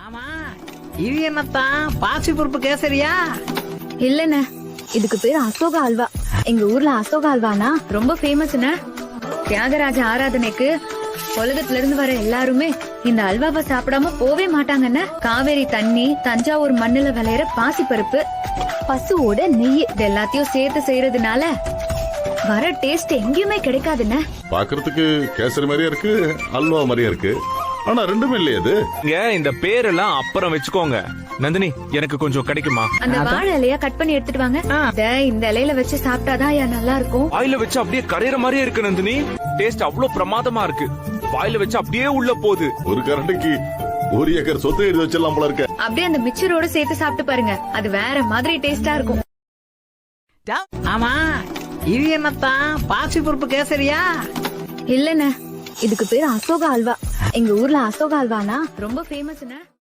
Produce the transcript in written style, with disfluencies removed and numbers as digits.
ஆமா, இது என்னத்தான் பாசி பருப்பு கேசரியா? இல்லண்ணே, இதுக்கு பேரு அசோகா அல்வா. எங்க ஊர்ல அசோகா அல்வானா ரொம்ப ஃபேமஸ்ண்ண. தியாகராஜ ஆராதனைக்கு உலகத்துல இருந்து வர எல்லாருமே இந்த அல்வாவை சாப்பிடாம போவே மாட்டாங்கன்னு. காவேரி தண்ணி, தஞ்சாவூர் மண்ணுல விளையிற பாசி பருப்பு, பசுவோட நெய், இது எல்லாத்தையும் சேர்த்து செய்யறதுனால வர டேஸ்ட் எங்கேயுமே கிடைக்காதுண்ண. பாக்குறதுக்கு கேசரி மாதிரியா இருக்கு, அல்வா மாதிரியா இருக்கு, ஆனா ரெண்டுமே இல்லையே. அது இந்த பேரெல்லாம் அப்புறம் வச்சுக்கோங்க. நந்தினி, எனக்கு கொஞ்சம் கிடைக்குமா? அந்த வாழை இலையா கட் பண்ணி எடுத்துட்டு வாங்க. இந்த இலையில வச்சு சாப்பிட்டாதான் நல்லா இருக்கும். வாயில வச்சு அப்படியே கரையிற மாதிரியே இருக்கு நந்தினி. டேஸ்ட் அவ்வளவு பிரமாதமா இருக்கு. வாயில வச்சு அப்படியே உள்ள போகுது. ஒரு கரண்டிக்கு 1 ஏக்கர் சொத்து எழுதி வச்சிடலாம் போல இருக்க. அப்படியே அந்த மிச்சரோட சேர்த்து சாப்பிட்டு பாருங்க, அது வேற மாதிரி டேஸ்டா இருக்கும். ஆமா, இது என்னத்தான் பாசி பருப்பு கேசரியா? இல்லண்ணே, இதுக்கு பேரு அசோகா அல்வா. எங்க ஊர்ல அசோகா அல்வானா ரொம்ப ஃபேமஸ்ண்ண.